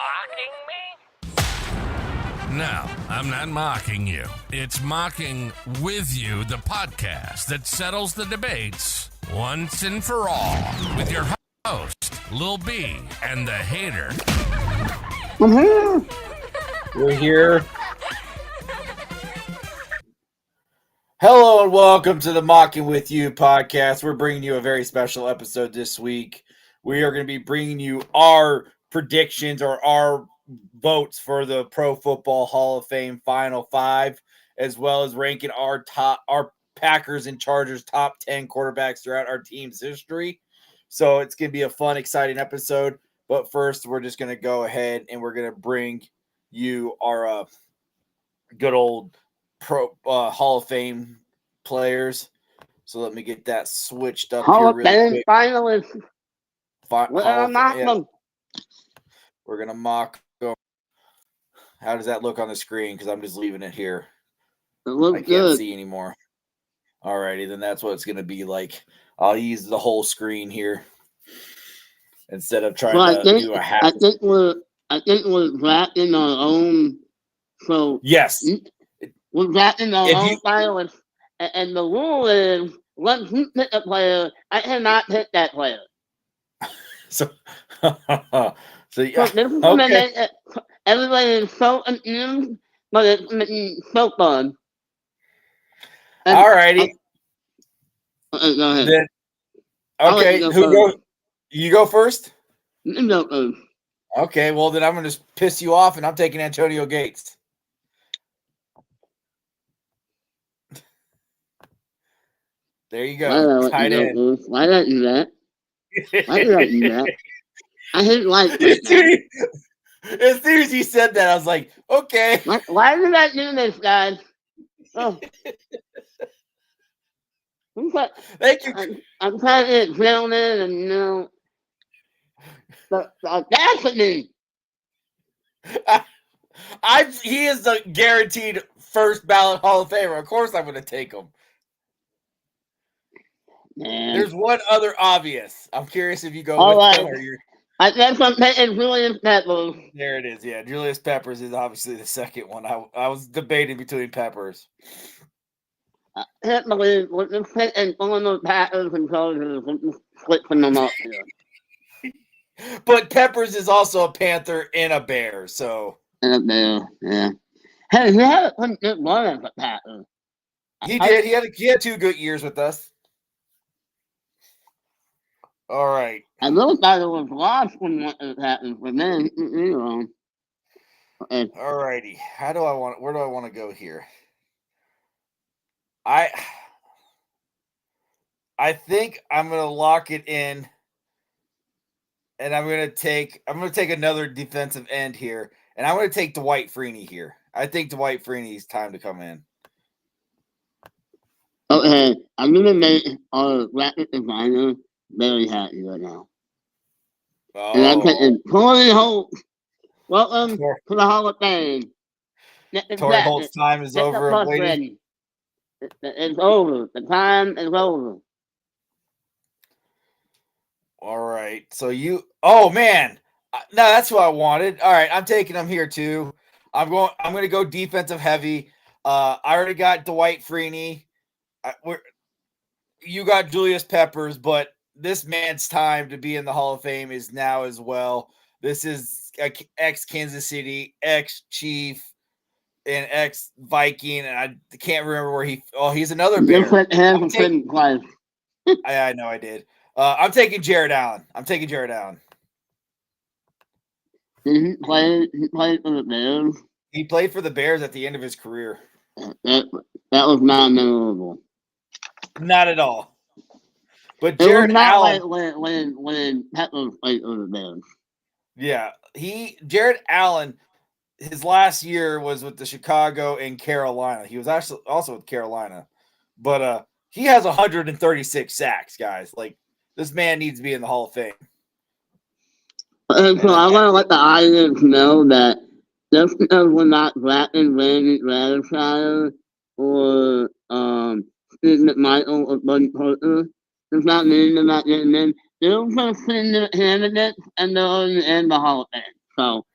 mocking me? No, I'm not mocking you. It's Mocking With You, the podcast that settles the debates once and for all with your host, Lil B, and the hater. I'm here. We're here. Hello and welcome to the Mocking With You podcast. We're bringing you a very special episode this week. We are going to be bringing you our predictions or our votes for the Pro Football Hall of Fame Final Five, as well as ranking our Packers and Chargers top 10 quarterbacks throughout our team's history. So it's going to be a fun, exciting episode. But first, we're just going to go ahead and we're going to bring you our good old Pro Hall of Fame players. So let me get that switched up Hall here of really Fame quick. finalists. We're gonna mock them. How does that look on the screen? Because I'm just leaving it here. It looks I can't good. see anymore. Alrighty, then that's what it's gonna be like. I'll use the whole screen here instead of trying to do a half. I think we're drafting our own. So yes, we're drafting our own finalists, and the rule is once you pick a player, I cannot pick that player. So yeah. So this is gonna make everybody is so confused, but it's making so fun. Alrighty. Go ahead. Then, okay, you go first? No. Okay, well then I'm gonna just piss you off, and I'm taking Antonio Gates. There you go. Tight end. Why did I do that? Why did I do that? I hate like as soon as you said that, I was like, okay. Why did I do this, guys? Oh. Thank you. I'm trying to get gentlemen and the audacity. He is the guaranteed first ballot Hall of Famer. Of course I'm gonna take him. Man. There's one other obvious. I'm curious if you go with him or you're. I guess I'm taking Julius Peppers. There it is. Yeah, Julius Peppers is obviously the second one. I was debating between Peppers. I can't believe we're just taking former Packers and Chargers and just switching them up here. But Peppers is also a Panther and a Bear, so. And a Bear, yeah. Hey, he had a good run as a Packer. He did. He had 2 good years with us. All right. I really thought it was lost when what happened, but then Okay. All righty. Where do I want to go here? I think I'm gonna lock it in, and I'm gonna take another defensive end here, and I'm gonna take Dwight Freeney here. I think Dwight Freeney's time to come in. Okay, I'm gonna make our graphic designer very happy right now. Oh. And I'm taking Torrey Holt. Welcome to the Hall of Fame. Torrey Holt's time is over. It's over. The time is over. All right. So oh man. No, that's what I wanted. All right. I'm taking him here too. I'm going to go defensive heavy. I already got Dwight Freeney. You got Julius Peppers, but this man's time to be in the Hall of Fame is now as well. This is ex-Kansas City, ex-Chief, and ex-Viking, and I can't remember where he's another Bear. I know I did. I'm taking Jared Allen. He played for the Bears? He played for the Bears at the end of his career. That was not memorable. Not at all. But Jared Allen, when Peppers played for the Bears. Yeah, Jared Allen, his last year was with the Chicago and Carolina. He was actually also with Carolina, but he has 136 sacks, guys. Like, this man needs to be in the Hall of Fame. And so I want to let the audience know that just because we're not drafting Randy Gradishire or Steve McMichael or Buddy Porter, does not mean they're not getting in. They're going to send their candidates and they're in the Hall of Fame. So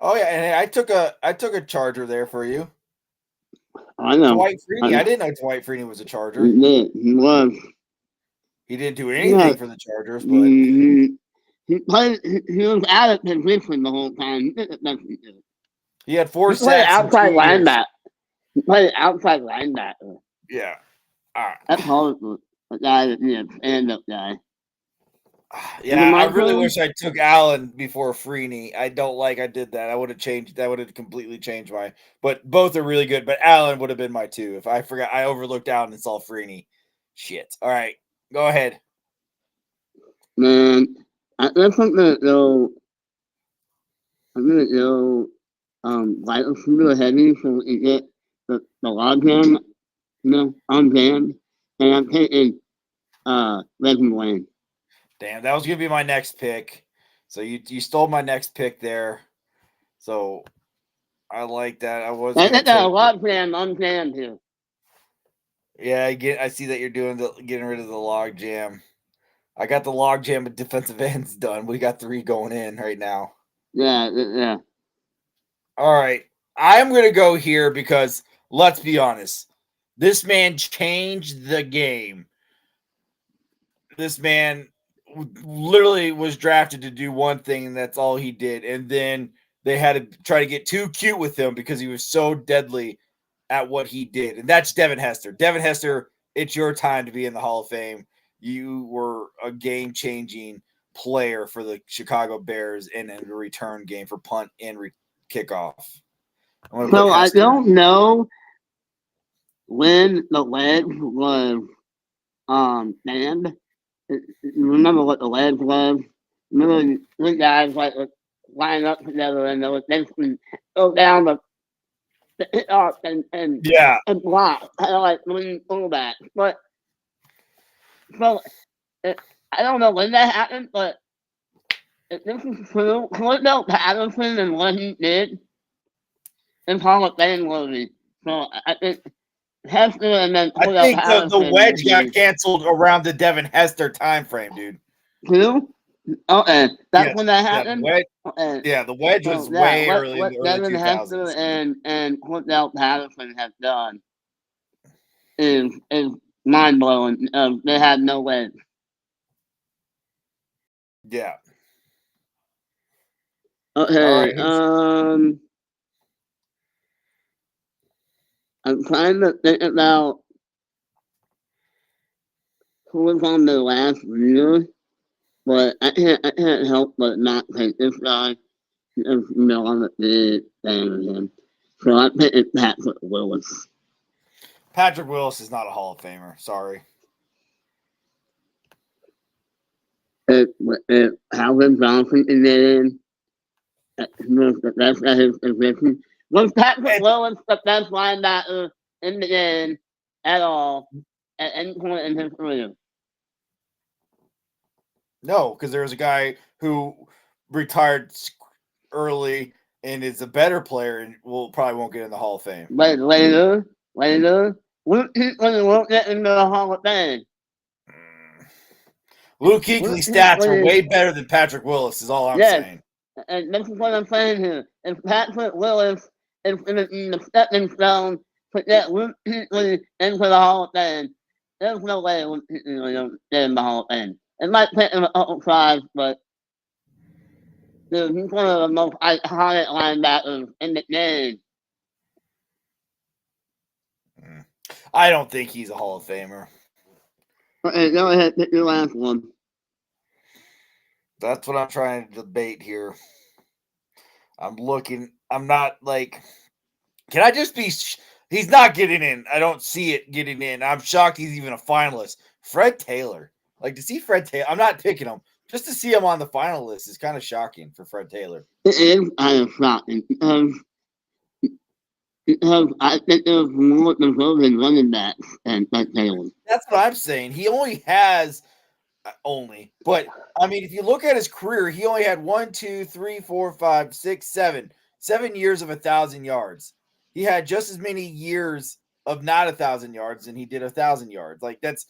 Oh yeah, and I took a Charger there for you. I know. Dwight Freeney. I didn't know Dwight Freeney was a Charger. He was. He didn't do Yeah. anything for the Chargers, but He played. He was out of position the whole time. he had 4 He played sacks in 2 outside years. linebacker. He played outside linebacker. Yeah. All right. That's horrible. A guy that stand-up guy. Yeah, I really wish I took Allen before Freeney. I don't like I did that. I would have changed. That would have completely changed my. But both are really good. But Allen would have been my 2 if I forgot. I overlooked Allen and saw Freeney. Shit. All right, go ahead. Man, that's something though. I'm gonna go light a little heavy so we can get the log jam, on jam, and I'm taking Legend Wayne. Damn, that was gonna be my next pick. So you stole my next pick there. So I like that. I was. I got a log jam on jam too. Yeah, I see that you're doing getting rid of the log jam. I got the log jam of defensive ends done. We got 3 going in right now. Yeah. All right. I'm going to go here because let's be honest. This man changed the game. This man literally was drafted to do one thing, and that's all he did. And then they had to try to get too cute with him because he was so deadly at what he did. And that's Devin Hester. Devin Hester, it's your time to be in the Hall of Fame. You were a game-changing player for the Chicago Bears in a return game for punt and kickoff. So I don't know when the ledge was banned. Remember what the ledge was? Remember the guys line up together and they would basically go down the hit up and block, kind of like when fullback. But so I don't know when that happened, but if this is true, Cordell Patterson and what he did is Hall of Fame worthy. So I think Hester and then I think the wedge got canceled around the Devin Hester time frame, dude. Who? Okay, that's when that happened. Yeah, the wedge was way early in the early Devin 2000s. Hester and Cordell Patterson have done is mind blowing. They had no wedge. Yeah. Okay. I'm trying to think about who was on the last year, but I can't help but not take this guy. I'm a big fan of him. So I picked Patrick Willis. Patrick Willis is not a Hall of Famer. Sorry. If Calvin Johnson can get in, the best at his position. Was Patrick Willis the best linebacker in the game at all at any point in his career? No, because there was a guy who retired early and is a better player and probably won't get in the Hall of Fame. But later, Luke Kuechly won't get into the Hall of Fame. Luke Kuechly's stats are way better than Patrick Willis, is all I'm saying. And this is what I'm saying here. If Patrick Willis is in the stepping stone to get Luke Kuechly into the Hall of Fame, there's no way Luke Kuechly will get in the Hall of Fame. It might take him a couple tries, but dude, he's one of the most iconic linebackers in the game. I don't think he's a Hall of Famer. Okay, go ahead, pick your last one. That's what I'm trying to debate here. I'm not like, can I just be, he's not getting in. I don't see it getting in. I'm shocked he's even a finalist. Fred Taylor. Like, to see Fred Taylor, I'm not picking him. Just to see him on the final list is kind of shocking for Fred Taylor. It is kind of shocking because I think there's more deserving running backs than Fred Taylor. That's what I'm saying. He only has but I mean, if you look at his career, he only had 7 years of 1,000 yards. He had just as many years of not 1,000 yards than he did 1,000 yards. Like it's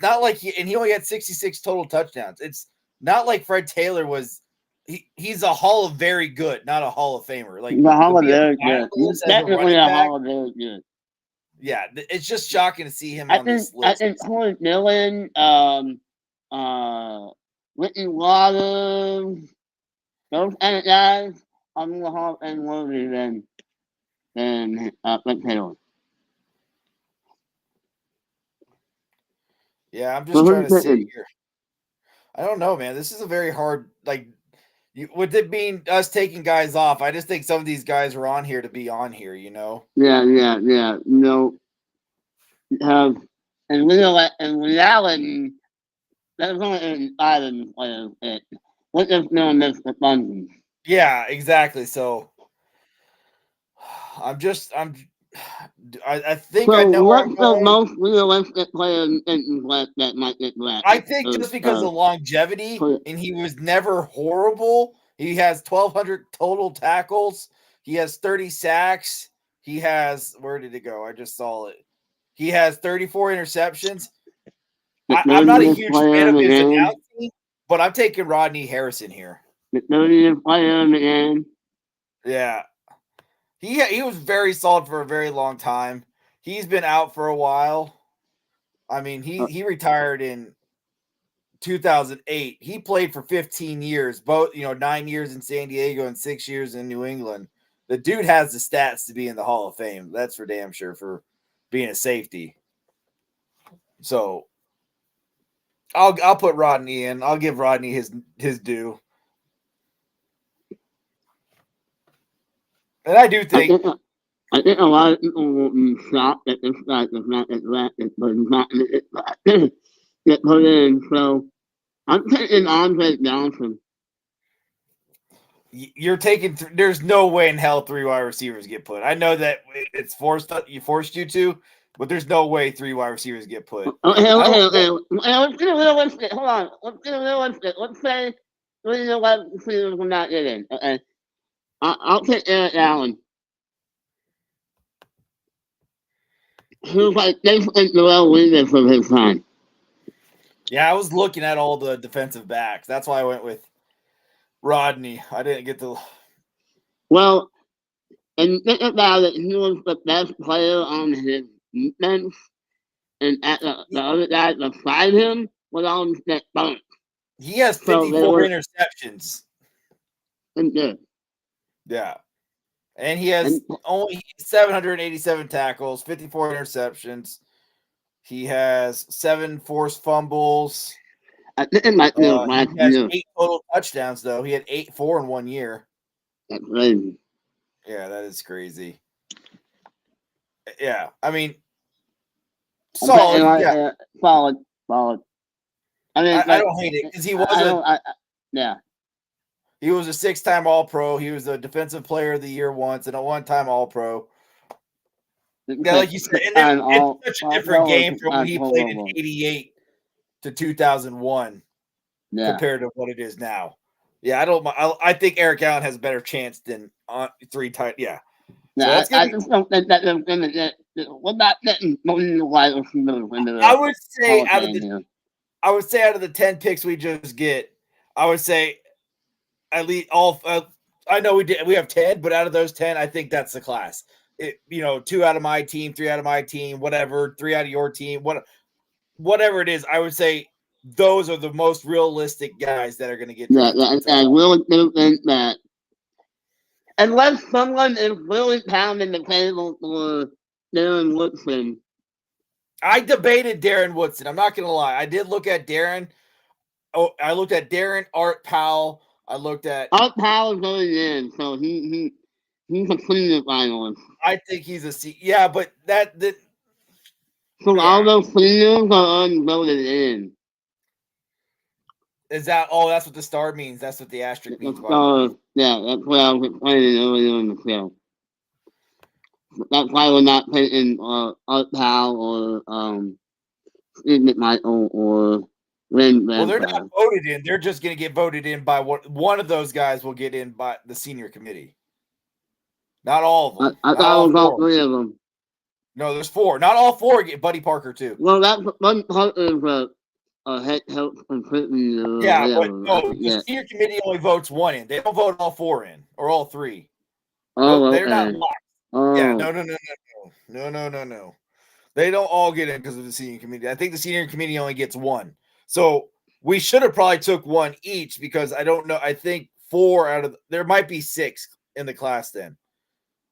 not like he only had 66 total touchdowns. It's not like Fred Taylor he's a Hall of Very Good, not a Hall of Famer. Like The Hall to of be on Very the final Good. list as a Definitely running a back, Hall of Very Good. yeah, it's just shocking to see him I on this think list. Corey Dillon, Whitney Waters, those kind of guys are more Hall of Fame worthy than Rick Taylor. Yeah, I'm So just trying who's to see picking? here. I don't know, man. This is a very hard, like, with it being us taking guys off. I just think some of these guys are on here to be on here. You know? Yeah. No, have in reality, there's only 5 players. What if no one makes the fun? Yeah, exactly. So I think I So know where I'm what's the going. most realistic player in Clinton's list that might get I drafted? think just because of longevity, For- and he was never horrible. He has 1,200 total tackles. He has 30 sacks. He has, where did it go? I just saw it. He has 34 interceptions. the I'm not a 30th huge player fan in of the his game. announcing, but I'm taking Rodney Harrison here. The 30th player in the game. Yeah. He was very solid for a very long time. He's been out for a while. I mean, he retired in 2008. He played for 15 years, both 9 years in San Diego and 6 years in New England. The dude has the stats to be in the Hall of Fame. That's for damn sure for being a safety. So I'll put Rodney in. I'll give Rodney his due. And I do think I think a lot of people will be shocked that this guy does not get drafted, but he's not going to get put in. So I'm taking Andre Johnson. you're taking. There's no way in hell 3 wide receivers get put. I know that it's forced you to, but there's no way 3 wide receivers get put. Let's get realistic. Hold on. Let's get realistic. Let's say 3 wide receivers will not get in. Okay. I'll take Eric Allen. He was like basically Joel Williams of his time. Yeah, I was looking at all the defensive backs. That's why I went with Rodney. I didn't get to. Well, and think about it, he was the best player on his defense, and at the other guy beside him was on that bunch. He has So 54 interceptions. good. Yeah. And he has And only 787 tackles, 54 interceptions. He has 7 forced fumbles. I think it might be He last has year. 8 total touchdowns, though. He had 4 in 1 year. That's crazy. Yeah, that is crazy. Yeah, I mean, I'm solid. saying, like, Yeah, solid. I mean, I don't hate it because he was yeah. he was a 6-time All-Pro. He was a Defensive Player of the Year once and a 1-time All-Pro. Yeah, like you said, and it's such a different game from when he played in '88 to 2001 compared to what it is now. Yeah, I think Eric Allen has a better chance than 3 times. Yeah. Yeah, I just don't think that they're going to get. We're not getting the wide receivers into the I would say Hall of Fame here. out of the 10 picks we just get, I would say at least all. I know we have 10, but out of those 10, I think that's the class. 2 out of my team, 3 out of my team, whatever, 3 out of your team, whatever it is. I would say those are the most realistic guys that are going to get drafted. I really do think that unless someone is really pounding the table for Darren Woodson. I debated Darren Woodson. I'm not going to lie. I did look at Darren. Oh, I looked at Darren, Art Powell. I looked at Art Powell going in, so he's a senior finalist. I think he's a C. Yeah, but that so all those seniors are unvoted in. Is that? Oh, that's what the star means. That's what the asterisk means. Yeah, that's what I was explaining earlier in the show. That's why we're not taking Art Powell or Steve McMichael or Lynn Van. Well, they're not voted in. They're just going to get voted in by one of those guys will get in by the senior committee. Not all of them. I thought it was all 3 of them. No, there's 4. Not all 4 get Buddy Parker too. Well, that's Buddy Parker is head coach completely or Yeah, but whatever. I no, the forget. senior committee only votes one in. They don't vote all four in or all three. No, Oh, they're not okay. locked. Yeah, Oh, no. They don't all get in because of the senior committee. I think the senior committee only gets one. So we should have probably took one each because I don't know. I think four out of there might be six in the class then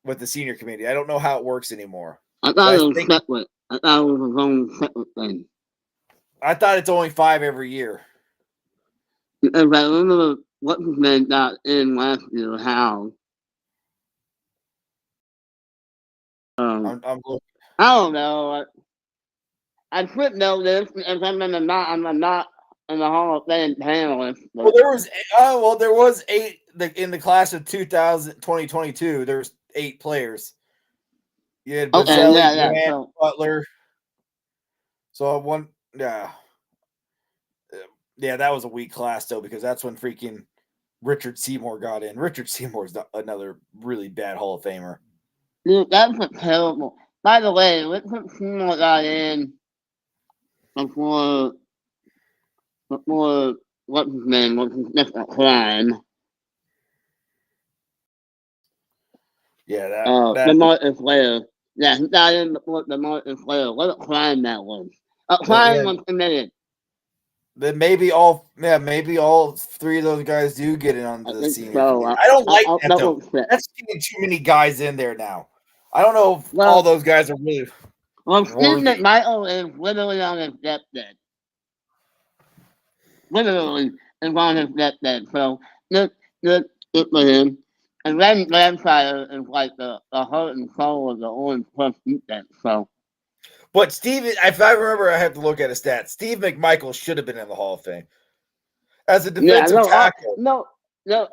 with the senior committee. I don't know how it works anymore. I But thought it was separate. I thought it was its own separate thing. I thought it's only 5 every year. Because I remember what's his name got in last year, Hal. I'm looking. I don't know. I should know this because I'm not in the Hall of Fame panelist. Well, But there was 8 in the class of 2022. There's 8 players. You had okay, Bazzelli, yeah. Grant, So Butler. So one, yeah, that was a weak class though because that's when freaking Richard Seymour got in. Richard Seymour's another really bad Hall of Famer. dude, that's a terrible. By the way, Richard Seymour got in before what's his name? What's his just a crime? Yeah, The Martin Flair. Yeah, he got in before the Martin Flair. What a crime that was. A crime then was committed. maybe all 3 of those guys do get in on I the think senior so. committee. I don't like I'll that though. double check. That's getting too many guys in there now. I don't know if Well, all those guys are really Steve worthy. McMichael is literally on his deathbed. Literally is on his deathbed. So good for him. And then Glanshire is like the heart and soul of the Orange Plus defense. So But Steve, if I remember, I have to look at his stats. Steve McMichael should have been in the Hall of Fame as a yeah, defensive tackle. no.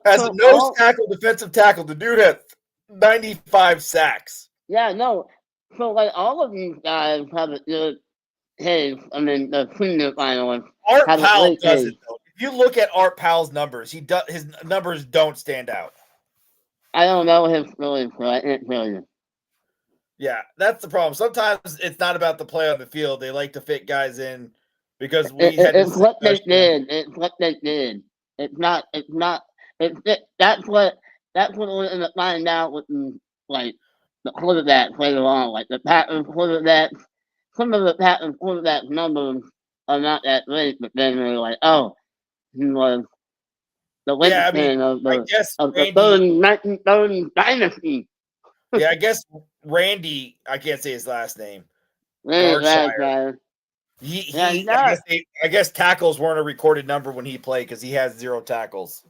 As a So nose tackle, defensive tackle, the dude had 95 sacks. yeah, no. So like all of these guys have a good case. I mean, the senior finalists Art have a Powell great doesn't case. though. If you look at Art Powell's numbers, his numbers don't stand out. I don't know his feelings, so I can't tell you. Yeah, that's the problem. Sometimes it's not about the play on the field. They like to fit guys in because It's what they did. It's what they did. It's not. That's what we're gonna find out with like the quarterbacks later on. Like the Packers quarterbacks, some of the Packers quarterbacks numbers are not that great, but then they're like, oh, he was the Yeah, I mean, linchpin of I the guess of the Randy. 1930 dynasty. Yeah, I guess Randy. I can't say his last name. Really Garshire. bad guy. Yeah, he's I not. guess I guess tackles weren't a recorded number when he played because he has 0 tackles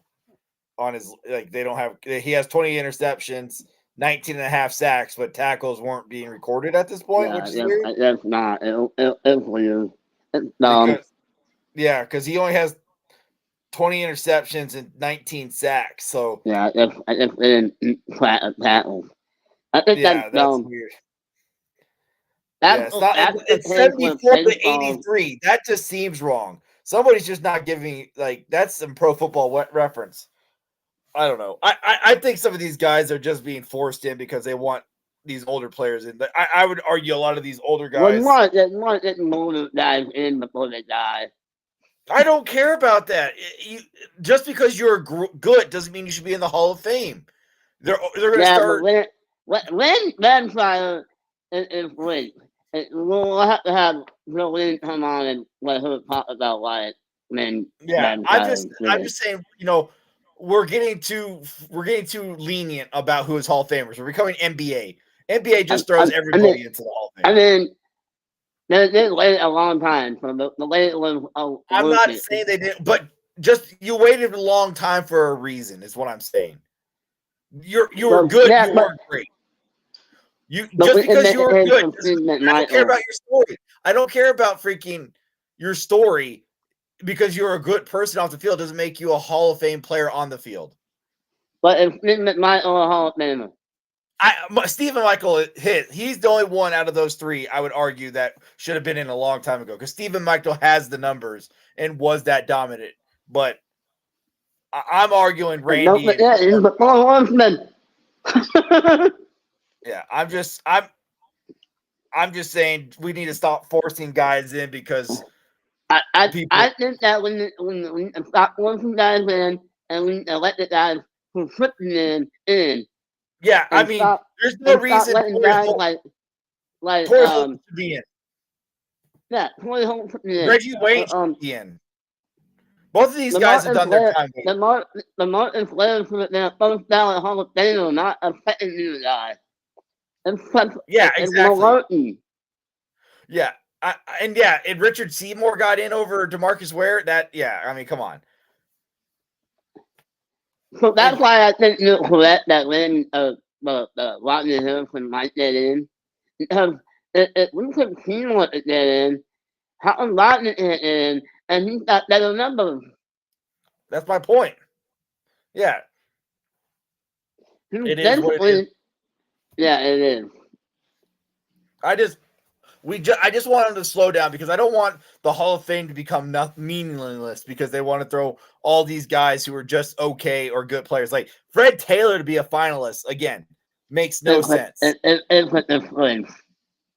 on his they don't have he has 20 interceptions, 19 and a half sacks, but tackles weren't being recorded at this point, which is weird. That's not. It's weird. It's dumb. Because he only has 20 interceptions and 19 sacks. So Yeah, I just didn't track a tackle. I think that's that's dumb. weird. That's It's the case with 74 to baseball. 83. That just seems wrong. Somebody's just not giving that's some pro football reference. I don't know. I think some of these guys are just being forced in because they want these older players in. I would argue a lot of these older guys. Well, you getting older guys in before they die. I don't care about that. Just because you're good doesn't mean you should be in the Hall of Fame. They're going to start. But when Glanshire is great, we'll have to have Jolene come on and let her talk about why when I'm just saying, we're getting too lenient about who is Hall of Famers. We're becoming NBA. NBA just throws everybody into the Hall of Fame. I mean, they waited a long time, so the wait was. I'm not saying they didn't, but just you waited a long time for a reason. Is what I'm saying. You were good. You weren't great. Just because you were good. I don't care about your story. I don't care about freaking your story. Because you're a good person off the field doesn't make you a Hall of Fame player on the field. But if Stephen McMichael a Hall of Famer. Stephen Michael he's the only one out of those 3 I would argue that should have been in a long time ago because Stephen Michael has the numbers and was that dominant. But I'm arguing Randy. He's the 4 horsemen. Yeah, I'm just saying we need to stop forcing guys in because I think that when we stop forcing guys in and we let the guys who put them in Yeah, I and mean, stop there's no reason letting guys like Torrey Holt should be in. yeah, Torrey Holt put me in. Reggie Wayne should be in. Both of these The guys have done their time. The Martin Flair should have been a first ballot Hall of Famer, not a second year guy. Yeah, It's exactly. malarkey. Yeah. And Richard Seymour got in over DeMarcus Ware. I mean, come on. So that's why I think you're correct that when Rodney Harrison might get in. Because if Richard Seymour could get in, how come Rodney get in and he's got better numbers? That's my point. Yeah. It is what it is. Yeah, it is. I just want them to slow down because I don't want the Hall of Fame to become meaningless because they want to throw all these guys who are just okay or good players. Like Fred Taylor to be a finalist again makes no sense. It's with the Springs.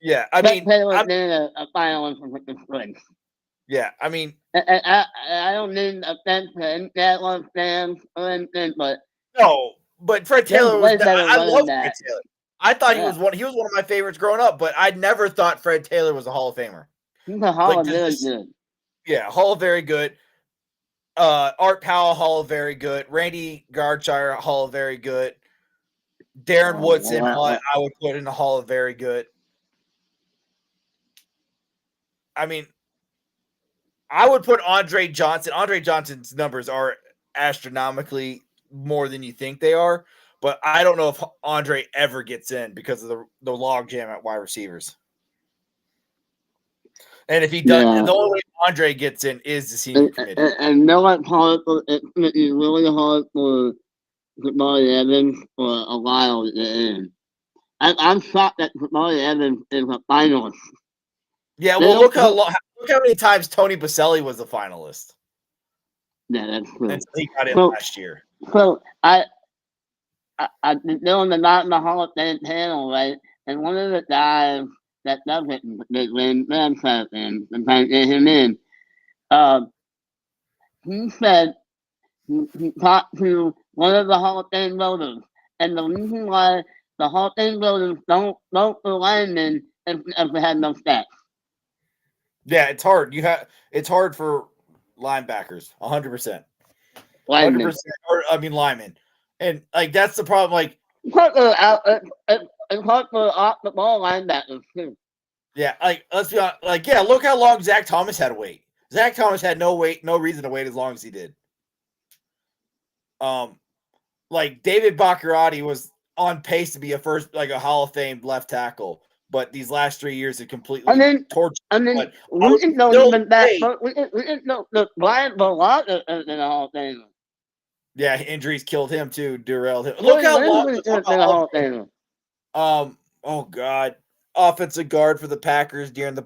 Yeah, I mean, Taylor's been a finalist with the Springs. Yeah, I mean, I don't mean offense to that fans or anything, but no, but Fred Taylor was. I love that. Fred Taylor. I thought he was one. He was one of my favorites growing up, but I never thought Fred Taylor was a Hall of Famer. He's a Hall of very good. Yeah, Hall of very good. Art Powell, Hall of very good. Randy Gardshire, Hall of very good. Darren Woodson, I would put in the Hall of very good. I mean, I would put Andre Johnson. Andre Johnson's numbers are astronomically more than you think they are, but I don't know if Andre ever gets in because of the log jam at wide receivers. And if he does, the only way Andre gets in is the senior committee. And no, it's really hard for Jamari Evans for a while to get in. I'm shocked that Jamari Evans is a finalist. Yeah, well, look how many times Tony Baselli was a finalist. Yeah, that's true. And he got in last year. So I've been doing the Not in the Hall of Fame panel, right? And one of the guys that does it, when Ramshack and trying to get him in, he said he talked to one of the Hall of Fame voters, and the reason why the Hall of Fame voters don't vote for linemen if they have no stats. Yeah, it's hard. It's hard for linebackers, 100%. 100%. Or linemen, and like that's the problem. Like it's hard for off the ball linebackers too. Yeah, like let's be honest. Like look how long Zach Thomas had to wait. Zach Thomas had no reason to wait as long as he did. Like David Baccarati was on pace to be a Hall of Fame left tackle. But these last 3 years have completely tortured. We didn't know even that. We didn't know the Brian Bulaga in the Hall of Fame. Yeah, injuries killed him too, derailed him. Look how long in the Hall of Fame. Oh God, offensive guard for the Packers during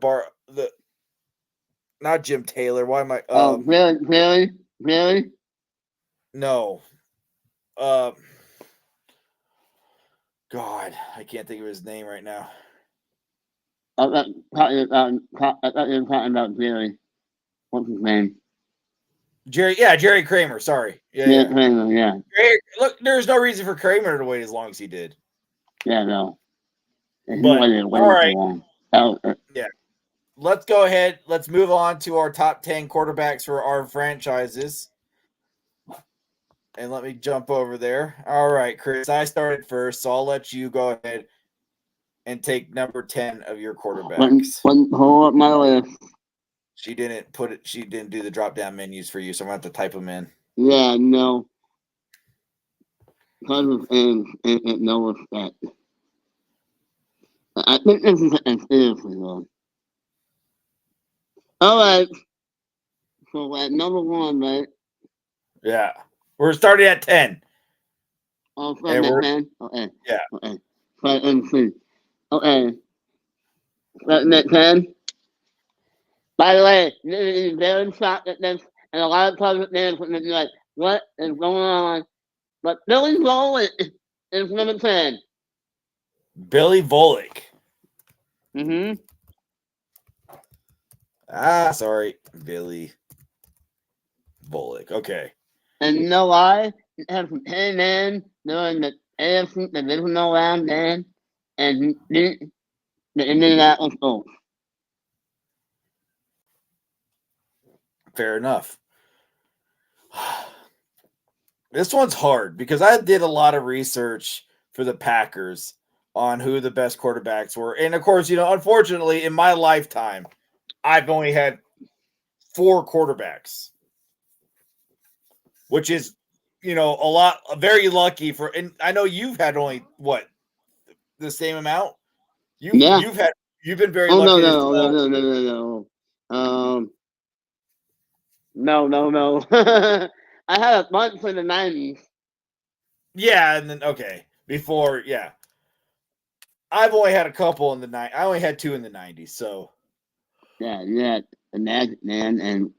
not Jim Taylor. Why am I? Really? No. God, I can't think of his name right now. I thought you were talking about Jerry. What's his name? Jerry Kramer. Sorry. Yeah. Kramer, yeah. Look, there's no reason for Kramer to wait as long as he did. Yeah, no. But, all right. Yeah. Let's go ahead. Let's move on to our top 10 quarterbacks for our franchises. And let me jump over there. All right, Chris, I started first, so I'll let you go ahead and take number 10 of your quarterbacks. Hold up my list. She didn't do the drop down menus for you, so I'm gonna have to type them in. Yeah, no. Because of no respect. I think this is a seriously though. Alright. So at number 1, right? Yeah. We're starting at 10. Oh, starting at 10? Okay. Yeah. Okay. Let me see. Okay. Starting at 10. By the way, this is very shocked at this, and a lot of public fans would be like, what is going on? But Billy Volek is number 10. Billy Volek. Mm-hmm. Sorry, Billy Bullock. Okay. And you know why? Because he came in during the AFC divisional round then, and he beat the Indianapolis Colts. Fair enough. This one's hard because I did a lot of research for the Packers on who the best quarterbacks were. And of course, unfortunately, in my lifetime, I've only had 4 quarterbacks, which is, very lucky for. And I know you've had only the same amount. You've been very lucky. No. No. I had a bunch in the 90s. Yeah, and then before, yeah. I've only had a couple in the I only had 2 in the 90s, so yeah, the Magic Man and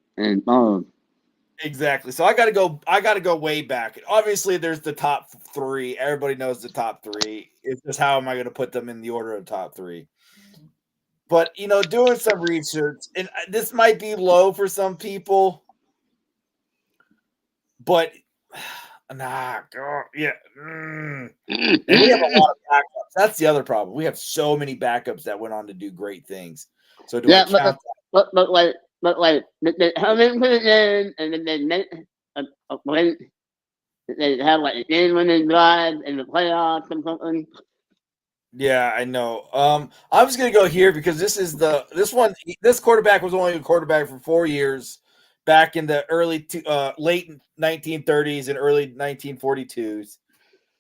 exactly. So I gotta go way back. Obviously, there's the top 3. Everybody knows the top 3. It's just how am I gonna put them in the order of top 3? But doing some research, and this might be low for some people, but yeah. And we have a lot of backups. That's the other problem. We have so many backups that went on to do great things. So do I count but like they come into the game and then they make a win. They have like a game-winning drive in the playoffs or something. Yeah, I know. I'm just gonna go here because this quarterback was only a quarterback for 4 years, back in the late 1930s and early 1942s.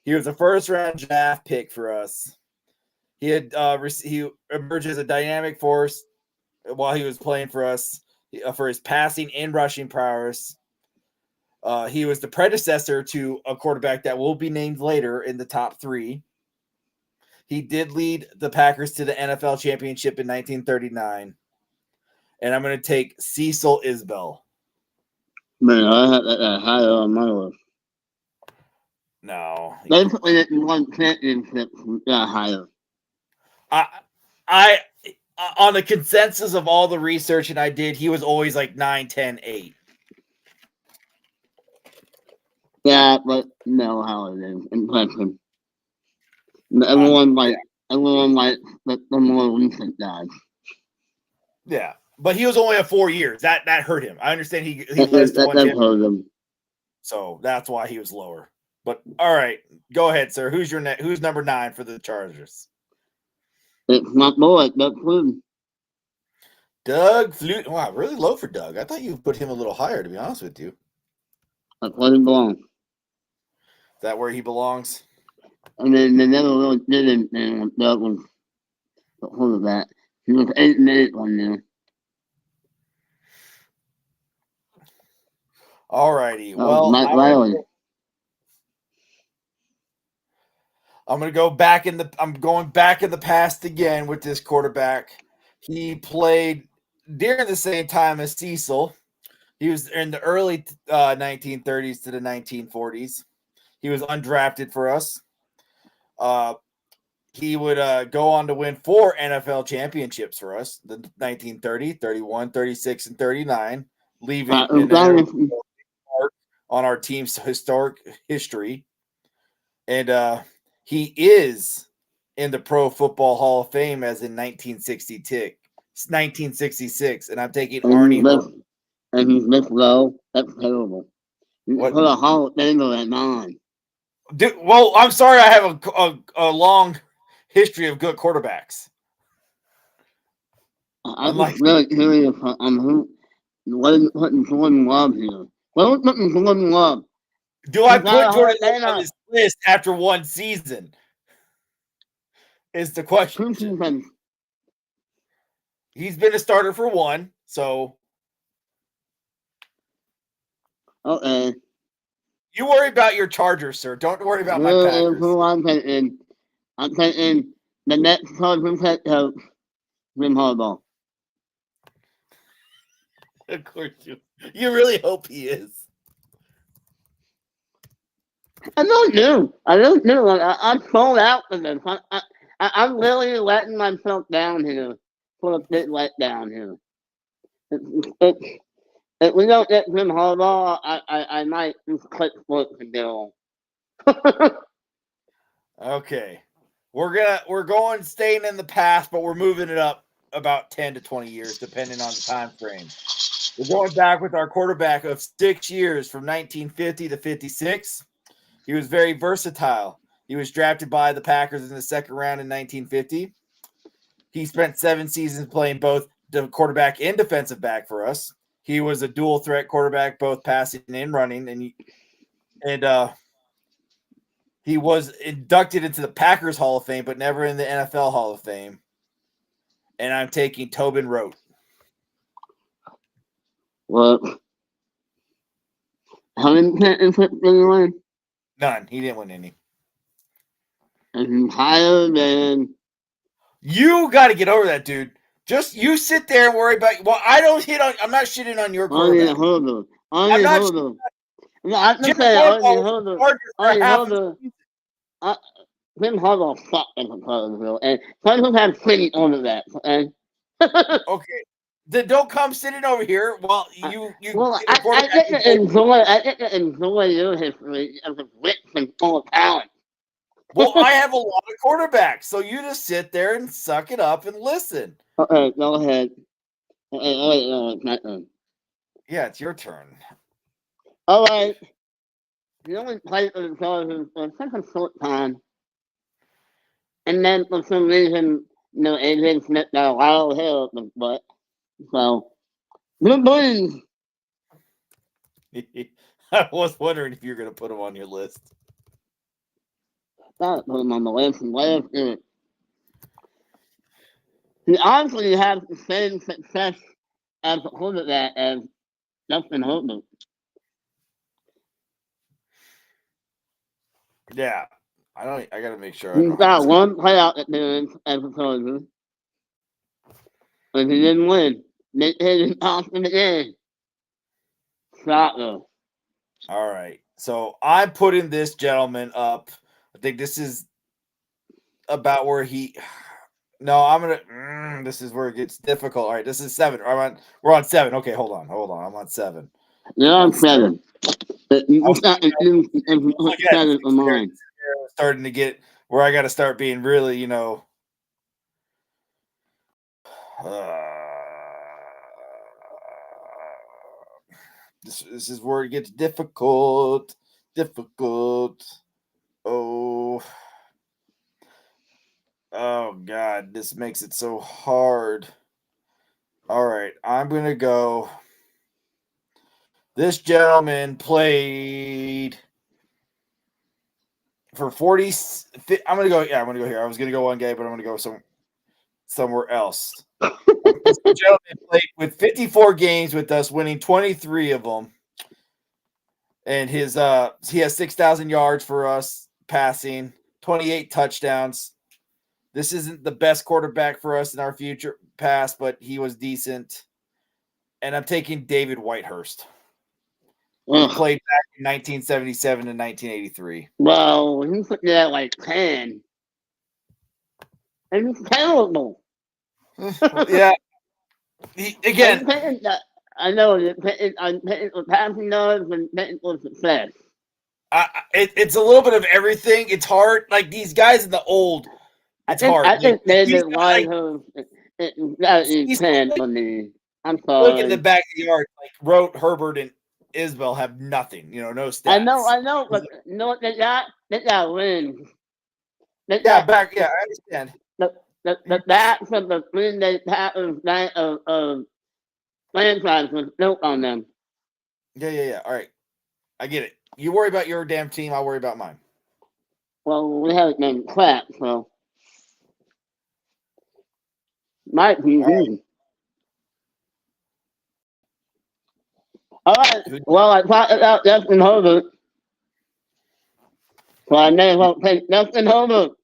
He was a first-round draft pick for us. He had he emerged as a dynamic force while he was playing for us for his passing and rushing prowess. He was the predecessor to a quarterback that will be named later in the top 3. He did lead the Packers to the NFL championship in 1939. And I'm going to take Cecil Isbell. Man, I had that higher on my list. No. Basically, it won championships higher. I on the consensus of all the research and I did, he was always like 9, 10, 8. Yeah, but no, how it is. Impressive. Everyone like the more recent guys. Yeah, but he was only at 4 years. That hurt him. I understand he led us to one championship. So that's why he was lower. But all right, go ahead, sir. Who's number 9 for the Chargers? It's my boy, Doug Flutie. Doug Flutie. Wow, really low for Doug. I thought you put him a little higher, to be honest with you. That's where he belongs. Is that where he belongs? I mean, they never really did anything with Doug was the quarterback. He was 8 minutes one year. All righty. Well, Mike Riley. I'm going back in the past again with this quarterback. He played during the same time as Cecil. He was in the early 1930s to the 1940s. He was undrafted for us. He would go on to win 4 NFL championships for us, the 1930, 31, 36, and 39, leaving an on our team's historic history. And he is in the Pro Football Hall of Fame as in 1966, and I'm taking Arnie. And he's this low. That's terrible. You put a Hall of Famer at 9. Well, I'm sorry. I have a long history of good quarterbacks. I'm really curious on what is putting Jordan Love here. What is putting Jordan Love? Do I put Jordan Love on this list after 1 season? Is the question. 2 seasons. He's been a starter for 1, so. Okay. You worry about your Chargers, sir. Don't worry about my Packers. I'm taking the next Chargers head coach, Jim Harbaugh. Of course you really hope he is. I don't know. I'm sold out for this. I'm really letting myself down here. For a bit let down here. If we don't get Jim Harbaugh, I might just quit sports and go. Okay. We're going staying in the past, but we're moving it up about 10 to 20 years, depending on the time frame. We're going back with our quarterback of 6 years from 1950 to 56. He was very versatile. He was drafted by the Packers in the second round in 1950. He spent 7 seasons playing both the quarterback and defensive back for us. He was a dual threat quarterback, both passing and running, and he was inducted into the Packers Hall of Fame, but never in the NFL Hall of Fame. And I'm taking Tobin Rote. Well, how many championships did he win? None. He didn't win any. And he's higher than. You got to get over that, dude. Just you sit there and worry about. Well, I don't hit on. I'm not shitting on your quarterback. Herbert. I'm not. Herbert. No, I'm Jim just saying Harbaugh was Herbert. Jim Harbaugh sucked in comparison, and some have pretty over that. And Okay. Then don't come sitting over here while you. well, I get to enjoy your history of the rich and full of talent. Well, I have a lot of quarterbacks, so you just sit there and suck it up and listen. Okay, go ahead. No, it's my turn. Yeah, it's your turn. All right. You only played for the Chargers for such a short time. And then for some reason, Adrian Smith got a wild hair up his butt. So, good boys. I was wondering if you're going to put him on your list. Gotta put him on the list and last year. He obviously has the same success as a quarterback as Justin Herbert. Yeah. I got to make sure. He's got one playoff appearance as a Charger. But he didn't win. They didn't cost him the game. Shocker. All right. So I'm putting this gentleman up. I think this is about where he. No, I'm gonna. This is where it gets difficult. All right, this is 7. We're on 7. Okay, hold on. I'm on 7. You're on 7. But you got to do 7 for mine. Starting to get where I got to start being really, this is where it gets difficult. Oh God, this makes it so hard. All right, I'm gonna go. This gentleman played for 40. I'm gonna go here. I was gonna go one game, but I'm gonna go somewhere else. This gentleman played with 54 games with us, winning 23 of them. And he has 6,000 yards for us passing, 28 touchdowns. This isn't the best quarterback for us in our future past, but he was decent. And I'm taking David Whitehurst. He played back in 1977 and 1983. Well, he put that like 10. And it's terrible. Yeah. Again, I know I'm pitting for passing yards and pitting for success. It's a little bit of everything. It's hard. Like these guys in the old, it's hard. I think David Whitehurst is 10 for me. I'm sorry. Look at the back of the yard. Like Rote, Herbert, and Isbell have nothing. No stats. I know, but they got wins. I understand. The backs of the Green Bay Packers franchise was built on them. Yeah. All right. I get it. You worry about your damn team. I'll worry about mine. Well, we haven't been crap, so. Might be easy. All right. Well, I talked about Justin Herbert. So I may as well take Justin Herbert.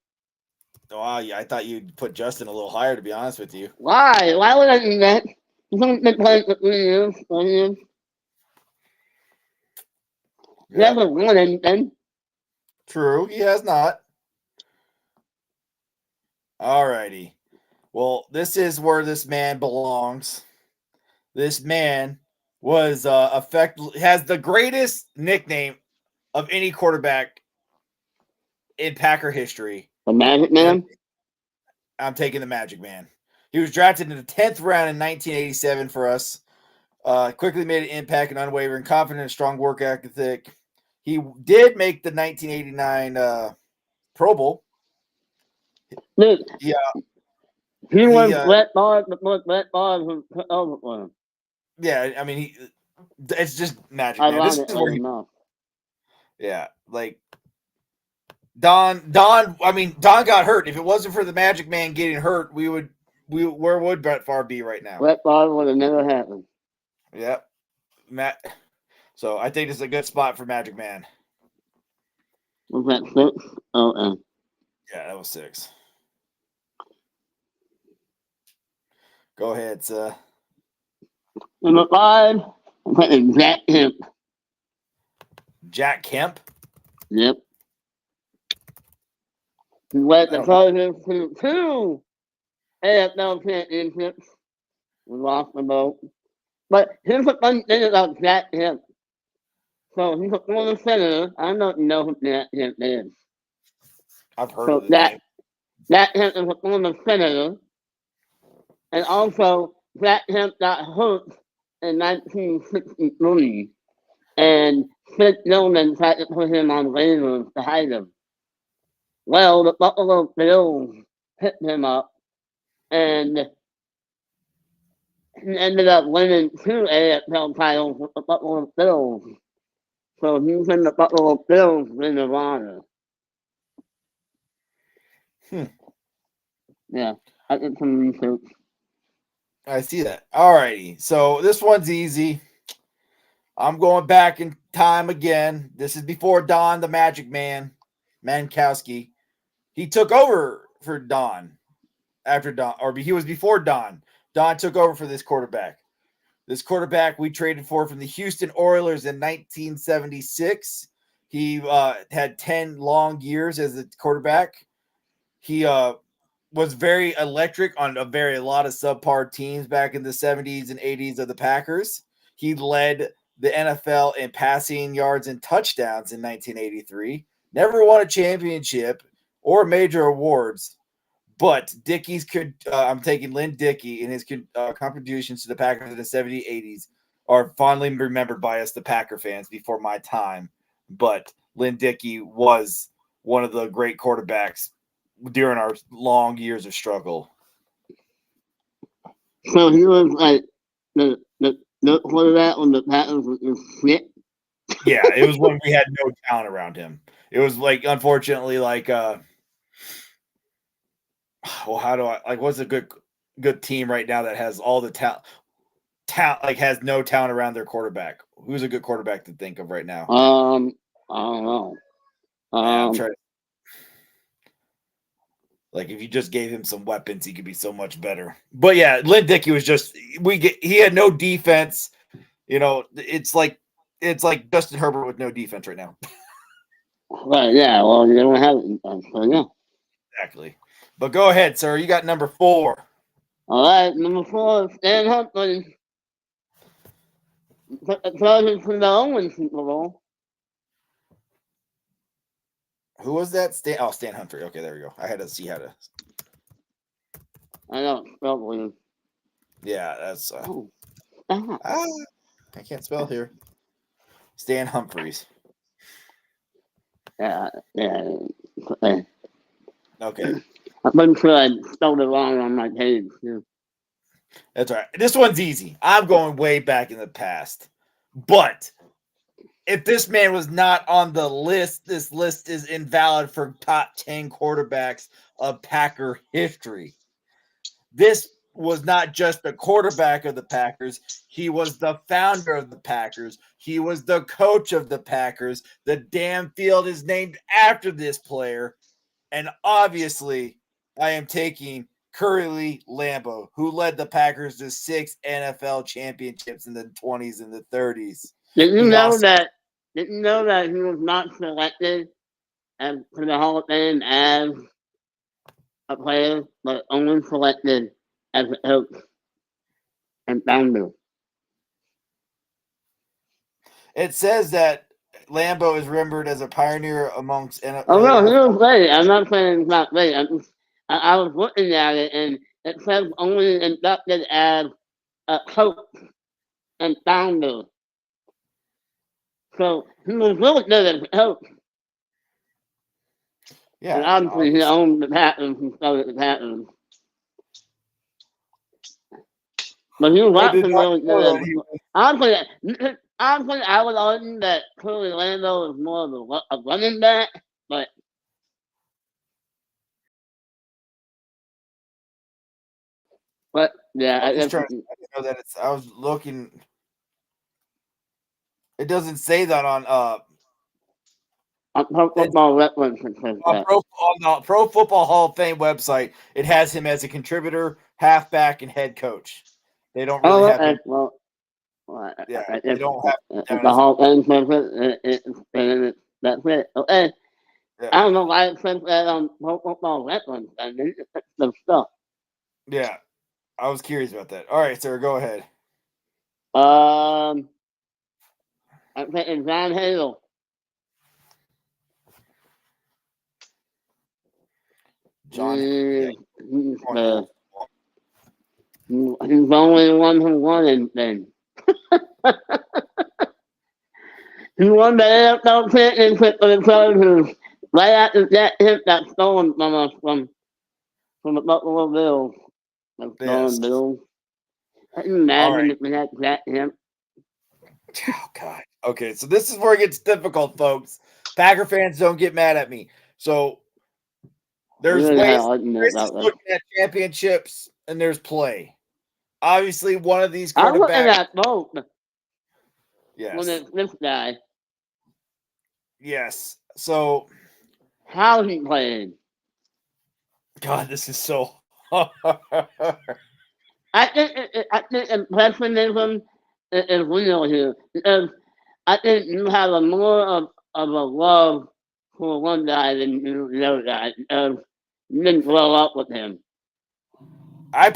Oh, yeah, I thought you'd put Justin a little higher, to be honest with you. Why? Why would I do that? He's only been playing for 3 years, 4 years. He hasn't won anything. True, he has not. All righty. Well, this is where this man belongs. This man was has the greatest nickname of any quarterback in Packer history. The Magic Man? I'm taking the Magic Man. He was drafted in the 10th round in 1987 for us. Quickly made an impact and unwavering, confident, strong work ethic. He did make the 1989 Pro Bowl. Dude, Yeah, he was Brett Favre before Brett Favre was put over for him. yeah. I mean, it's just Magic Man. This is where yeah, like Don. I mean, Don got hurt. If it wasn't for the Magic Man getting hurt, where would Brett Favre be right now? Brett Favre would have never happened. Yep. So I think this is a good spot for Magic Man. Was that 6? Oh, Yeah, that was 6. Go ahead, sir. Number 5, I'm putting Jack Kemp. Jack Kemp? Yep. He led the Chargers to 2 AFL championships. We lost the boat. But here's the funny thing about Jack Kemp. So he's a former senator. I don't know who Jack Kemp is. I've heard of the name. Jack Kemp is a former senator. And also, Jack Kemp got hurt in 1963. And Sid Gilman tried to put him on waivers to hide him. Well, the Buffalo Bills picked him up. And he ended up winning 2 AFL titles with the Buffalo Bills. So he's in the Buffalo Bills Ring of Honor. Yeah, I did some research. I see that. All righty. So this one's easy. I'm going back in time again. This is before Don, the Magic Man, Mankowski. He took over for Don after Don, or he was before Don. Don took over for this quarterback. This quarterback we traded for from the Houston Oilers in 1976. He had 10 long years as a quarterback. He was very electric on a lot of subpar teams back in the 70s and 80s of the Packers. He led the NFL in passing yards and touchdowns in 1983. Never won a championship or major awards, but Dickey's I'm taking Lynn Dickey and his contributions to the Packers in the 70s, 80s are fondly remembered by us, the Packer fans, before my time. But Lynn Dickey was one of the great quarterbacks during our long years of struggle. So he was like the quarterback on the Packers was shit. Yeah, it was when we had no talent around him. It was like, unfortunately, like well, how do I what's a good team right now that has all the talent like has no talent around their quarterback? Who's a good quarterback to think of right now? I don't know. I'm trying. Like, if you just gave him some weapons, he could be so much better. But yeah, Lynn Dickey was just he had no defense. You know, it's like Justin Herbert with no defense right now. Right, yeah, well, you don't have it, so yeah. Exactly. But go ahead, sir. You got number 4. All right, number 4, Stan Humphrey. Chargers for the Owens Super Bowl. Who was that? Stan Humphrey. Okay, there we go. I had to see how to. I know, spell weird. Yeah, that's. I can't spell here. Stan Humphries. Yeah. Okay. I'm pretty sure I spelled it wrong on my page. Yeah. That's all right. This one's easy. I'm going way back in the past. But if this man was not on the list, this list is invalid for top 10 quarterbacks of Packer history. This was not just the quarterback of the Packers. He was the founder of the Packers. He was the coach of the Packers. The damn field is named after this player. And obviously, I am taking Curly Lambeau, who led the Packers to 6 NFL championships in the 20s and the 30s. Didn't you know that he was not selected for the Hall of Fame as a player, but only selected as a coach and founder? It says that Lambeau is remembered as a pioneer amongst NFL. Oh no, he was great. I'm not saying he's not great. I was looking at it, and it says only inducted as a coach and founder. So he was really good as a coach. Yeah, And obviously he owned the Packers and started the Packers. But he was actually really good. Honestly, I would argue that clearly Lando is more of a running back, but yeah, I guess. I know that I was looking. It doesn't say that on Pro Football Reference it says that. on Pro Football Hall of Fame website. It has him as a contributor, halfback, and head coach. They don't really have him. Well, they don't have the Hall of Fame says it. That's it. Okay. Yeah. I don't know why it says that on Pro Football Reference. I mean, it's the stuff. Yeah, I was curious about that. All right, sir, go ahead. I'm thinking John Hale. John. He's only one who won anything. He won the NFL championship for the Chargers right after that hit got stolen from us from the Buffalo Bills. The stolen Bills. I can imagine if we had that him. Oh God. Okay, so this is where it gets difficult, folks. Packer fans, don't get mad at me. So there's ways looking at championships and there's play. Obviously, one of these quarterbacks. I'm looking at both. Yes. When it's this guy. Yes. So how's he playing? God, this is so hard. I think impressionism is real here because I think you have more of a love for one guy than the other guy. You didn't grow up with him. I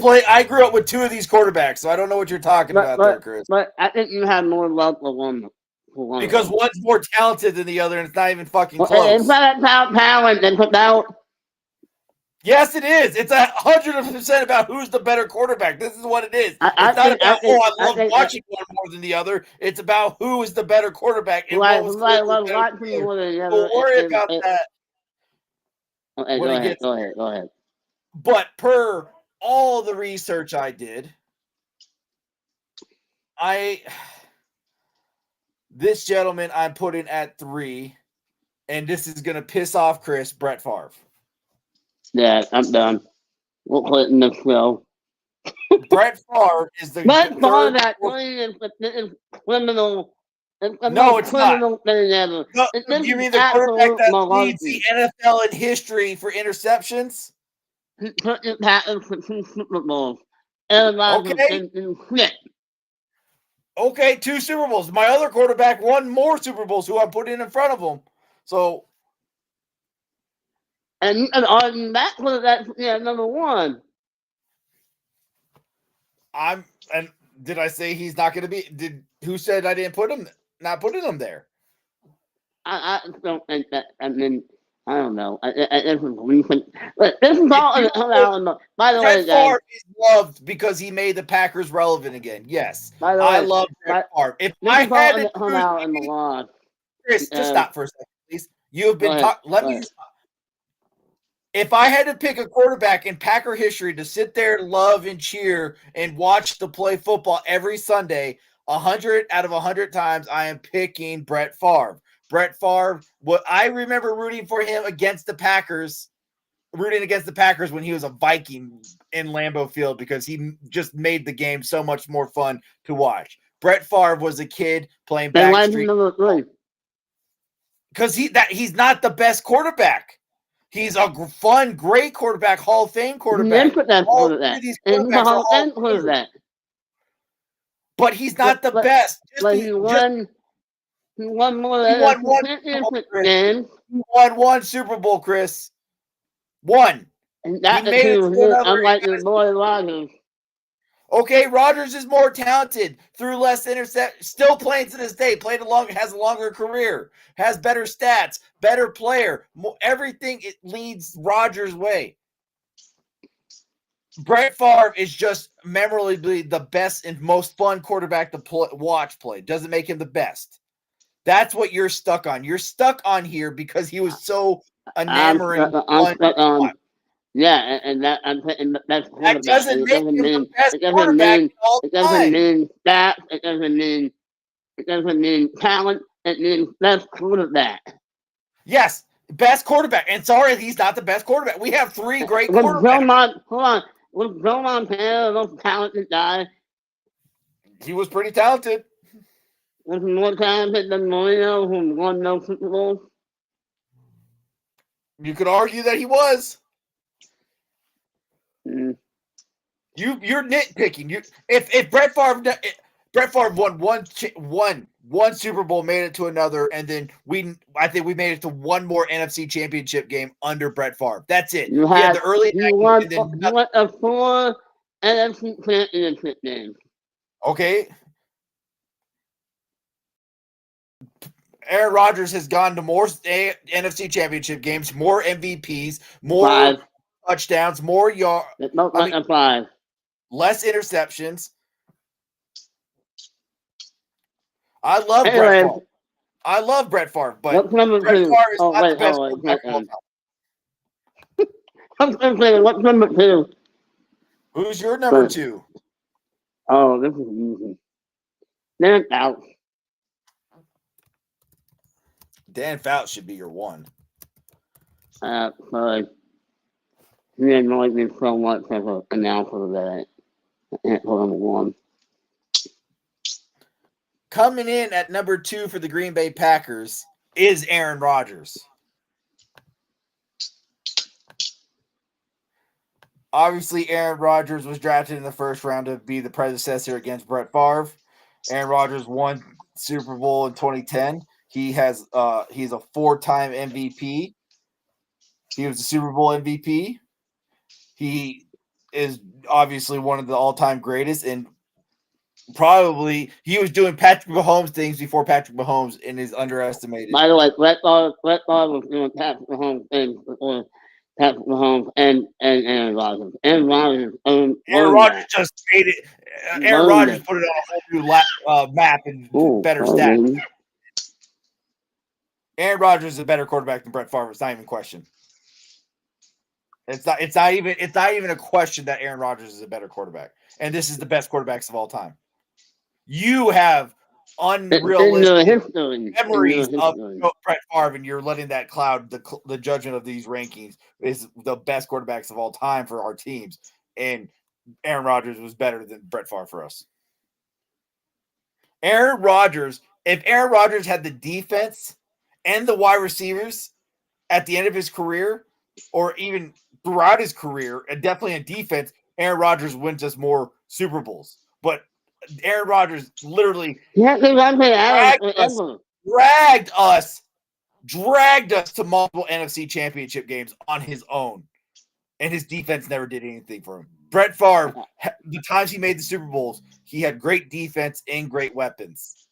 grew up with two of these quarterbacks, so I don't know what you're talking about there, Chris. But I think you have more love for one. Because one's more talented than the other, and it's not even fucking close. It's not about talent. It's about. Yes, it is. It's 100% about who's the better quarterback. This is what it is. It's not about I love watching one more than the other. It's about who is the better quarterback. And I love watching more than the other. Don't worry about that. Okay, go ahead. But per all the research I did, this gentleman I'm putting at 3, and this is going to piss off Chris, Brett Favre. Yeah, I'm done. We'll put it in the show. Brett Favre is the Brett Favre that is criminal. No, it's criminal not. Thing ever. No, you mean the quarterback that leads the NFL in history for interceptions? He put the Packers for 2 Super Bowls. Okay. Okay, 2 Super Bowls. My other quarterback won more Super Bowls who I'm putting in front of him. So. And you can argue that quarterback, number 1. And did I say he's not going to be? Who said I didn't not putting him there? I don't think that. I mean, I don't know. This is all. By the way, Brett Favre is loved because he made the Packers relevant again. Yes, I love Brett Favre. If I had to come out in the lawn, Chris, just stop for a second, please. You have been talking. Let me. If I had to pick a quarterback in Packer history to sit there, love, and cheer and watch to play football every Sunday, 100 out of 100 times, I am picking Brett Favre. Brett Favre, what I remember rooting against the Packers when he was a Viking in Lambeau Field because he just made the game so much more fun to watch. Brett Favre was a kid playing backstreet because he's not the best quarterback. He's a fun, great quarterback, Hall of Fame quarterback. But he's not the best. He won more than He won 1 Super Bowl, Chris. 1. And that unlike your boy Rodgers. Okay, Rodgers is more talented, threw less intercept, still playing to this day, has a longer career, has better stats, better player, everything. It leads Rodgers' way. Brett Favre is just memorably the best and most fun quarterback to watch play. Doesn't make him the best. That's what you're stuck on. You're stuck on here because he was so enamoring. I'm stuck on. Yeah, and that I'm putting that's That doesn't make him the best quarterback of all time. It doesn't mean stats. It doesn't mean talent. It means best quarterback. Yes, best quarterback. And sorry, he's not the best quarterback. We have 3 great quarterbacks. Hold on. Was Joe Montana the most talented guy? He was pretty talented. Was he more talented than Marino, who won no Super Bowls? You could argue that he was. Mm. You're nitpicking. If Brett Favre won one Super Bowl, made it to another, and then I think we made it to one more NFC Championship game under Brett Favre. That's it. You had the early. You won a 4 NFC Championship games. Okay. Aaron Rodgers has gone to more NFC Championship games, more MVPs, more touchdowns, more yards. Less interceptions. I love Brett Favre. I love Brett Favre, but Brett Favre is not the best quarterback of all time. I'm going to say, what's number 2? Who's your number 2? Oh, this is easy. Dan Fouts. Dan Fouts should be your 1. Sorry. He annoyed me so much as an announcer that I can't put him 1. Coming in at number 2 for the Green Bay Packers is Aaron Rodgers. Obviously, Aaron Rodgers was drafted in the first round to be the predecessor against Brett Favre. Aaron Rodgers won Super Bowl in 2010. He's a 4-time MVP. He was a Super Bowl MVP. He is obviously one of the all-time greatest, and probably he was doing Patrick Mahomes things before Patrick Mahomes and is underestimated. By the way, Brett Favre was doing Patrick Mahomes things before Patrick Mahomes and Aaron Rodgers. Aaron Rodgers just made it. Aaron Rodgers put it on a whole new map and better stats. Aaron Rodgers is a better quarterback than Brett Favre. It's not even a question. It's not even a question that Aaron Rodgers is a better quarterback. And this is the best quarterbacks of all time. You have unrealistic memories of Brett Favre, and you're letting that cloud the judgment of these rankings is the best quarterbacks of all time for our teams. And Aaron Rodgers was better than Brett Favre for us. If Aaron Rodgers had the defense and the wide receivers at the end of his career, or even throughout his career, and definitely in defense, Aaron Rodgers wins us more Super Bowls. But Aaron Rodgers literally dragged us to multiple NFC Championship games on his own, and his defense never did anything for him. Brett Favre, the times he made the Super Bowls, he had great defense and great weapons.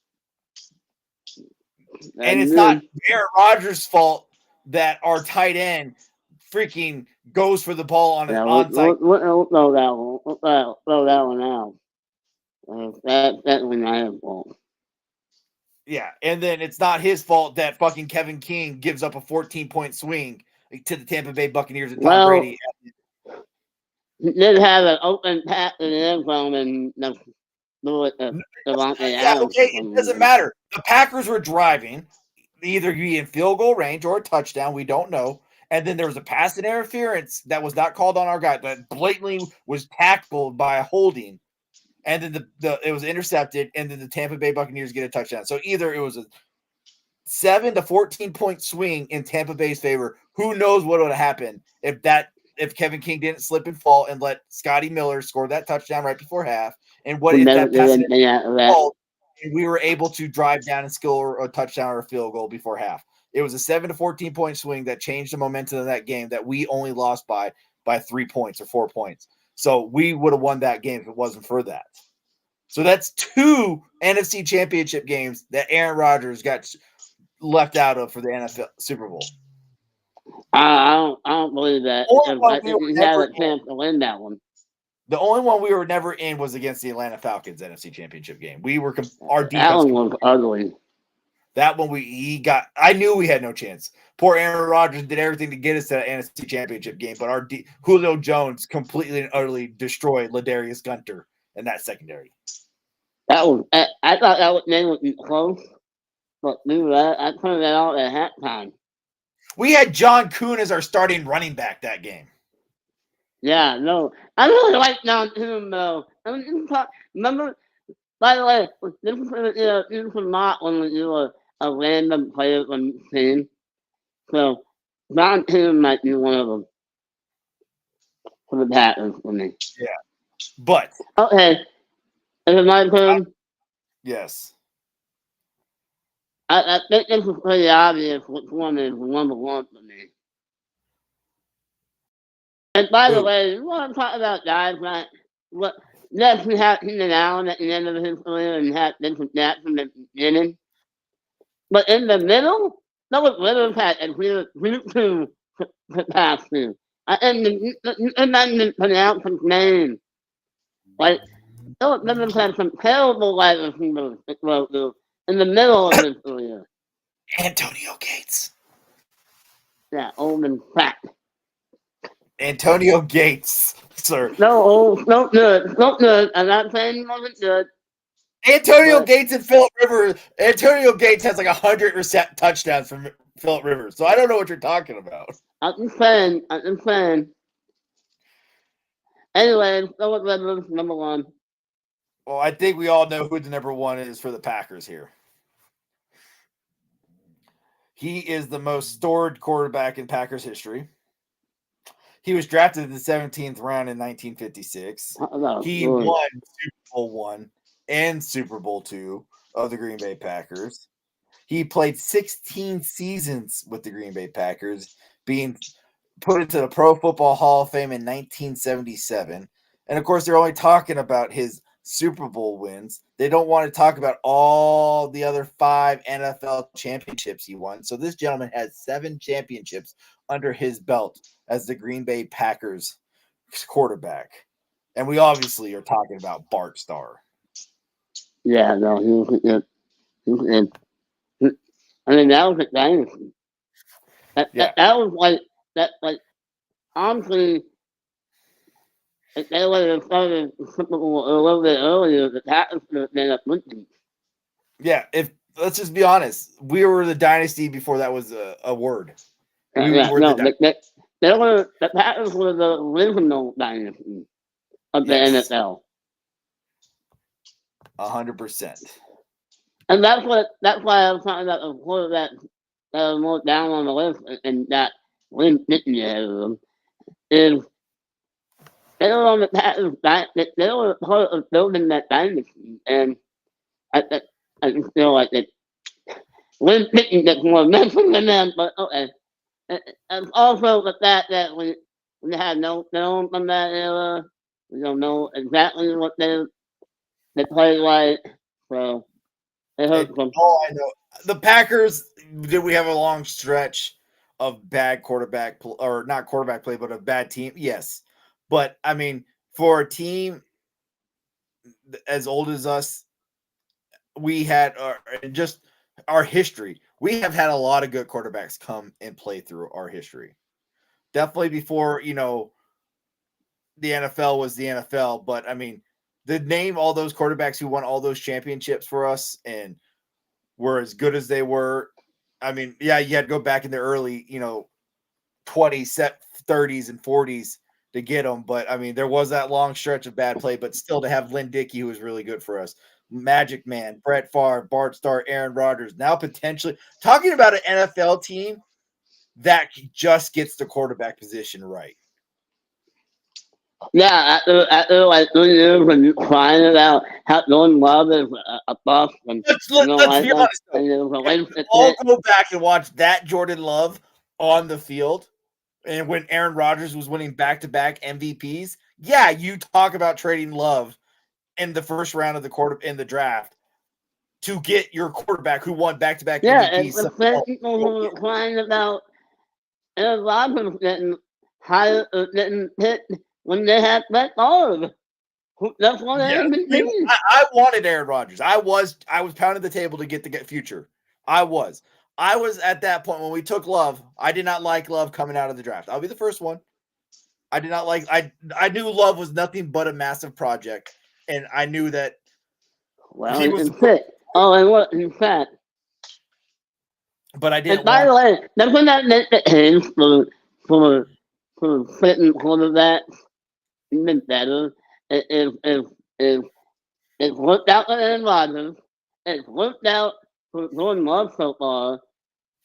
And it's not Aaron Rodgers' fault that our tight end freaking goes for the ball on an onside. We'll throw that one out. That's my fault. Yeah, and then it's not his fault that fucking Kevin King gives up a 14-point swing to the Tampa Bay Buccaneers and Tom Brady. He did have an open pass in the end zone and it doesn't matter. The Packers were driving, either be in field goal range or a touchdown. We don't know. And then there was a pass interference that was not called on our guy, that blatantly was tackled by a holding. And then it was intercepted, and then the Tampa Bay Buccaneers get a touchdown. So either it was a 7 to 14-point swing in Tampa Bay's favor. Who knows what would have happened if Kevin King didn't slip and fall and let Scotty Miller score that touchdown right before half? And what if that pass interference, and we were able to drive down and score a touchdown or a field goal before half? It was a 7 to 14-point swing that changed the momentum of that game that we only lost by 3 points or 4 points. So we would have won that game if it wasn't for that. So that's 2 NFC Championship games that Aaron Rodgers got left out of for the NFL Super Bowl. I don't believe that. I think he had a chance to win that one. The only one we were never in was against the Atlanta Falcons NFC Championship game. We were our defense. That one was ugly. That one I knew we had no chance. Poor Aaron Rodgers did everything to get us to that NFC Championship game, but our Julio Jones completely and utterly destroyed Ladarius Gunter in that secondary. That was I thought that game would be close, but I turned that out at halftime. We had John Kuhn as our starting running back that game. Yeah, no, I really like John Kuhn though. Remember, by the way, this is not when we do a random player from the team. So John Kuhn might be one of them for the Packers for me. Yeah, but okay, is it my turn? Yes. I think this is pretty obvious which one is number one for me. And by the way, you want to talk about guys like yes, we had Keenan Allen at the end of his career and had Vincent Jackson at the beginning. But in the middle, Philip Rivers had a group to pass to. And I didn't pronounce his name. Like, Philip Rivers had some terrible wide receivers to throw to in the middle of his career. Antonio Gates. Yeah, old and fat. Antonio Gates, sir. No good. I'm not saying he wasn't good. Antonio Gates and Philip Rivers. Antonio Gates has like 100 touchdowns from Philip Rivers. So I don't know what you're talking about. I'm just saying. Anyway, Philip Rivers, number one. Well, I think we all know who the number one is for the Packers here. He is the most storied quarterback in Packers history. He was drafted in the 17th round in 1956. He won Super Bowl I and Super Bowl II of the Green Bay Packers. He played 16 seasons with the Green Bay Packers, being put into the Pro Football Hall of Fame in 1977. And, of course, they're only talking about his Super Bowl wins. They don't want to talk about all the other 5 NFL championships he won. So this gentleman has 7 championships under his belt as the Green Bay Packers quarterback. And we obviously are talking about Bart Starr. Yeah, no, he was good. I mean, that was a dynasty. That was like, honestly, if they would have started the Super Bowl a little bit earlier, the Packers would have been up with them. Yeah, let's just be honest, we were the dynasty before that was a word. The Packers were the original dynasty of the NFL. 100%. And that's why I was talking about the quarterback that was more down on the list and that Lynn didn't have them is they were on the Packers they were part of building that dynasty, and I just feel like that Lynn Pitney gets more mention than them, but okay. And also the fact that we had no film from that era, we don't know exactly what they played like, so it hurts them. All I know, the Packers, did we have a long stretch of bad quarterback or not quarterback play, but a bad team? Yes. But I mean, for a team as old as us, we had just our history. We have had a lot of good quarterbacks come and play through our history. Definitely before, the NFL was the NFL. But I mean, the name all those quarterbacks who won all those championships for us and were as good as they were. I mean, yeah, you had to go back in the early, 20s, 30s, and 40s to get them. But I mean, there was that long stretch of bad play, but still to have Lynn Dickey, who was really good for us. Magic Man, Brett Favre, Bart Starr, Aaron Rodgers. Now potentially talking about an NFL team that just gets the quarterback position right. Yeah, after like 3 years when you crying about how Jordan Love is a bust. Let's be honest. I'll go back and watch that Jordan Love on the field. And when Aaron Rodgers was winning back-to-back MVPs, yeah, you talk about trading Love in the first round of the draft to get your quarterback who won back-to-back Yeah, MVPs. it's the same people who were crying about Aaron Rodgers getting hit when they had Brett Favre. That's what Yeah, MVP. I wanted Aaron Rodgers. I was pounding the table to get the future. I was at that point when we took Love. I did not like Love coming out of the draft. I'll be the first one. I did not like. I knew Love was nothing but a massive project, and I knew that. Well, he was. and what? In fact, but I didn't. And by the way, doesn't that make the case for certain quarterbacks even better? If it's worked out for Aaron Rodgers, it's worked out for Jordan Love so far.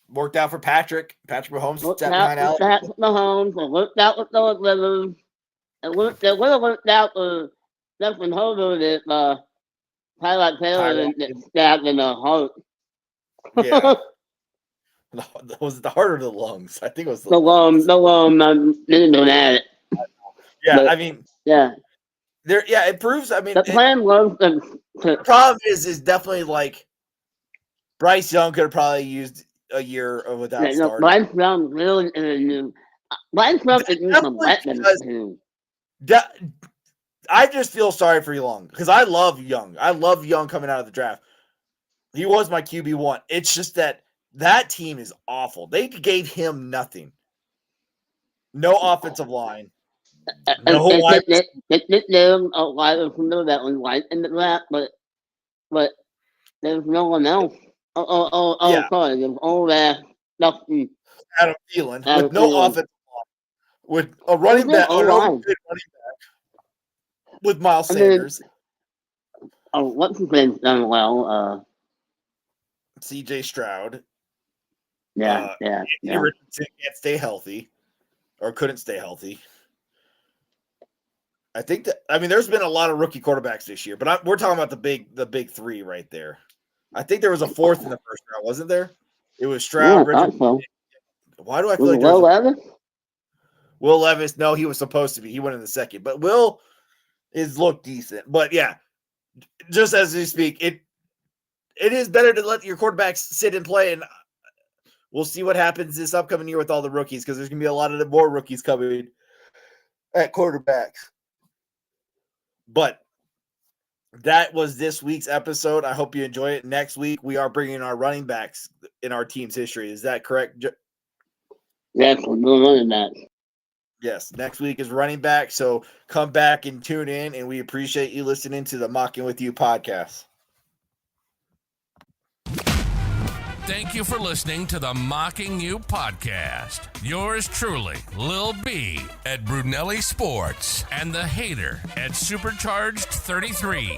Worked out for Patrick Mahomes. Worked out for Patrick Mahomes. It worked out with Philip Rivers. It would have worked out for Justin Herbert if Tyrod Taylor didn't get stabbed in the heart. Yeah. Was it the heart or the lungs? I think it was the lungs. The lung. I didn't know that. Yeah, but, I mean, yeah. There, yeah, it proves. I mean, the plan was the problem is definitely like Bryce Young could have probably used a year without starting. Bryce Young really Bryce Young could use some weapons too. I just feel sorry for Young because I love Young. I love Young coming out of the draft. He was my QB1. It's just that team is awful. They gave him nothing. No offensive line. No wide. They a wide receiver that was white in the draft, but there's no one else. Sorry, there's all that stuff. Adam Thielen with no offensive line, with a running back, good running back, with Miles Sanders. What's his name's done well? C.J. Stroud. Yeah. Richardson can't stay healthy, or couldn't stay healthy. I think there's been a lot of rookie quarterbacks this year, but we're talking about the big three right there. I think there was a fourth in the first round, wasn't there? It was Stroud. So. Why do I feel like Will Levis? Will Levis? No, he was supposed to be. He went in the second, but Will is looked decent. But yeah, just as we speak, it is better to let your quarterbacks sit and play, and we'll see what happens this upcoming year with all the rookies because there's gonna be a lot of more rookies coming at quarterbacks. But that was this week's episode. I hope you enjoy it. Next week, we are bringing our running backs in our team's history. Is that correct? Yes, we're doing running backs. Yes, next week is running back. So come back and tune in, and we appreciate you listening to the Mocking With You podcast. Thank you for listening to the Mocking You podcast. Yours truly, Lil B at Brunelli Sports and the Hater at Supercharged 33.